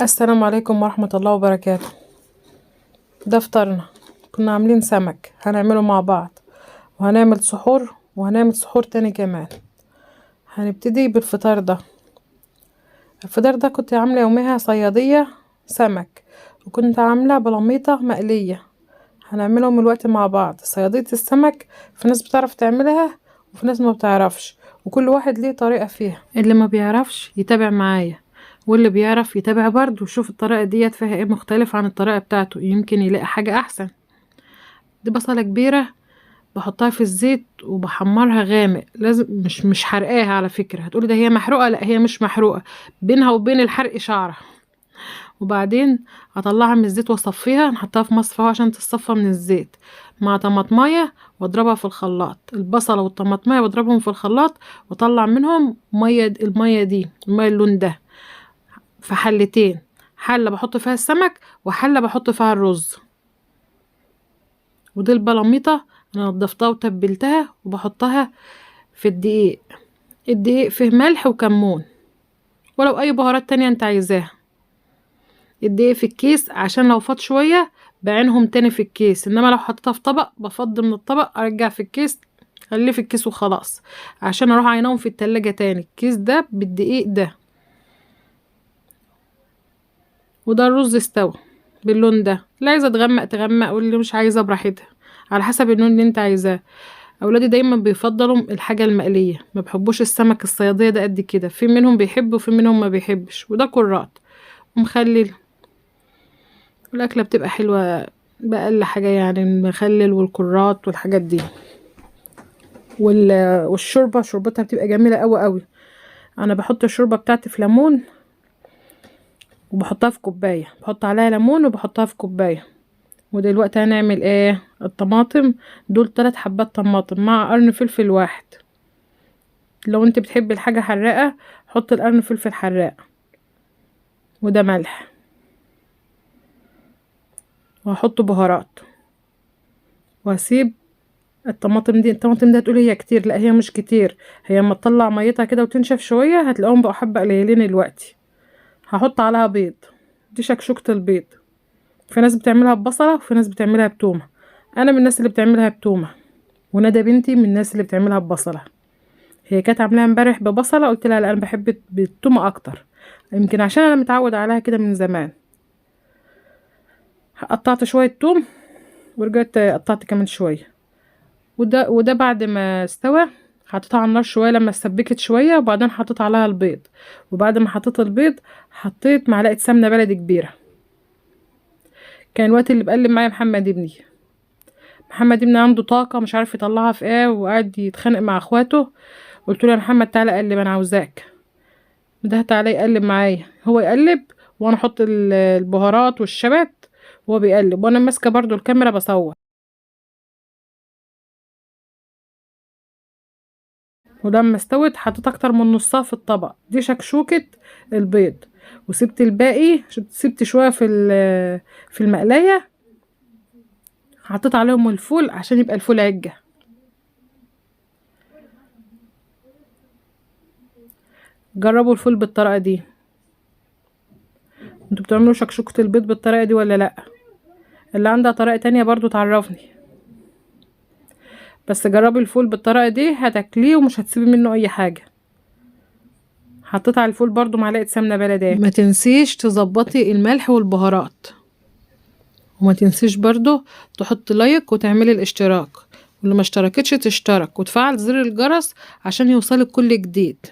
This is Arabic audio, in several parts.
السلام عليكم ورحمة الله وبركاته. ده فطرنا، كنا عاملين سمك هنعمله مع بعض، وهنعمل سحور وهنعمل سحور تاني كمان. هنبتدي بالفطار ده. الفطار ده كنت عاملة يوميها صيادية سمك، وكنت عاملة بلاميطة مقلية. هنعملهم الوقت مع بعض. صيادية السمك في ناس بتعرف تعملها وفي ناس ما بتعرفش، وكل واحد ليه طريقة فيها. اللي ما بيعرفش يتابع معايا، واللي بيعرف يتابع برضه ويشوف الطريقة ديت فيها ايه مختلف عن الطريقة بتاعته، يمكن يلاقي حاجة احسن. دي بصلة كبيرة بحطها في الزيت وبحمرها غامق، لازم مش حرقاها على فكرة. هتقولي ده هي محروقة، لا هي مش محروقة، بينها وبين الحرق شعرة. وبعدين هطلعها من الزيت واصفيها، نحطها في مصفى عشان تتصفى من الزيت مع طماطمايه واضربها في الخلاط. البصله والطماطمايه بضربهم في الخلاط واطلع منهم الميه دي، الميه اللون ده، في حلتين، حله بحط فيها السمك وحله بحط فيها الرز. ودي البلاميطه انا نضفتها وتبلتها وبحطها في الدقيق فيه ملح وكمون، ولو اي بهارات تانية انت عايزاها. الدقيق في الكيس عشان لو فاض شوية بعينهم تاني في الكيس، انما لو حطيتها في طبق بفضي من الطبق ارجع في الكيس، خليه في الكيس وخلاص، عشان اروح عينهم في التلاجة تاني. الكيس ده بالدقيق ده. وده الرز استوى باللون ده. لا عايزه تغمق تغمق، واللي مش عايزه براحتها على حسب اللون اللي انت عايزاه. اولادي دايما بيفضلوا الحاجه المقليه، ما بحبوش السمك الصياديه ده قد كده. في منهم بيحب وفي منهم ما بيحبش، وده كرات ومخلل. والاكله بتبقى حلوه بأقل حاجه، يعني المخلل والكرات والحاجات دي. والشوربه شوربتها بتبقى جميله قوي قوي. انا بحط الشوربه بتاعتي في ليمون وبحطها في كوبايه، بحط عليها ليمون وبحطها في كوبايه. ودلوقتي هنعمل ايه؟ الطماطم دول 3 حبات طماطم مع قرن فلفل واحد. لو انت بتحبي الحاجه حراقه حط القرن فلفل حراق. وده ملح، وهحط بهارات، وهسيب الطماطم دي هتقولي هي كتير، لا هي مش كتير. هي اما تطلع ميتها كده وتنشف شويه هتلاقيهم بقوا حبه قليلين دلوقتي. هحط عليها بيض، دي شكشوكة البيض. في ناس بتعملها ببصله وفي ناس بتعملها بتومه. انا من الناس اللي بتعملها بتومه، وندى بنتي من الناس اللي بتعملها ببصله. هي كانت عاملاها امبارح ببصله، قلت لها لا انا بحب بالتومه اكتر، يمكن عشان انا متعود عليها كده من زمان. قطعت شويه توم ورجعت قطعت كمان شويه. وده بعد ما استوى حطيتها على النار شويه لما اتسبكت شويه، وبعدين حطيت عليها البيض. وبعد ما حطيت البيض حطيت معلقه سمنه بلدي كبيره. كان الوقت اللي بقلب معايا محمد ابني عنده طاقه مش عارف يطلعها في ايه، وقاعد يتخانق مع اخواته. قلت له يا محمد تعالى قلب، انا عاوزاك. ده تعالى يقلب معايا، هو يقلب وانا احط البهارات والشبت وهو بيقلب، وانا ماسكه برضو الكاميرا بصور. ولما استوت حطيت اكتر من نصها في الطبق. دي شكشوكة البيض، وسبت الباقي، سبت شويه في المقلايه. حطيت عليهم الفول عشان يبقى الفول عجه. جربوا الفول بالطريقه دي. انتوا بتعملوا شكشوكة البيض بالطريقه دي ولا لا؟ اللي عندها طريقه تانية برضو تعرفني. بس جربي الفول بالطريقه دي هتاكليه ومش هتسيبي منه اي حاجه. حطيت على الفول برضو معلقه سمنه بلدي. ما تنسيش تظبطي الملح والبهارات، وما تنسيش برضو تحط لايك وتعملي الاشتراك، واللي ما اشتركتش تشترك وتفعل زر الجرس عشان يوصلك كل جديد.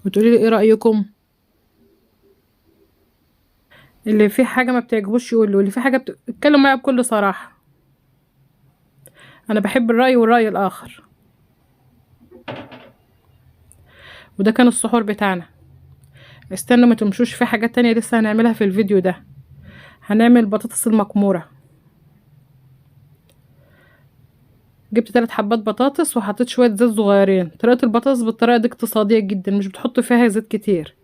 وتقولي لي ايه رايكم. اللي فيه حاجه ما بتعجبوش يقول له، اللي فيه حاجه اتكلم معايا بكل صراحه. انا بحب الراي والراي الاخر. وده كان السحور بتاعنا. استنوا ما تمشوش، في حاجات تانية لسه هنعملها في الفيديو ده. هنعمل بطاطس المكمورة. جبت 3 حبات بطاطس وحطيت شوية زيت صغيرين. طريقة البطاطس بالطريقة دي اقتصادية جدا، مش بتحط فيها زيت كتير.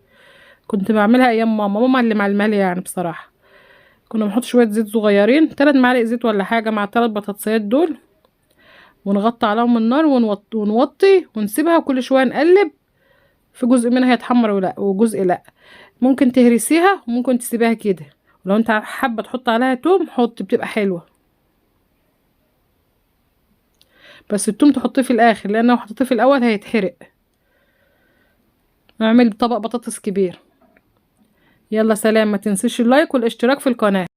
كنت بعملها ايام ماما اللي معلمالي يعني بصراحة. كنا بنحط شوية زيت صغيرين، 3 معالق زيت ولا حاجة مع 3 بطاطسيات دول، ونغطي عليهم النار ونوطي ونسيبها، وكل شوية نقلب. في جزء منها يتحمر وجزء لا. ممكن تهرسيها وممكن تسيبيها كده، ولو انت حابه تحط عليها توم حط، بتبقى حلوه. بس التوم تحطيه في الاخر، لان لو حطيتيه في الاول هيتحرق. اعمل طبق بطاطس كبير. يلا سلام، ما تنسيش اللايك والاشتراك في القناه.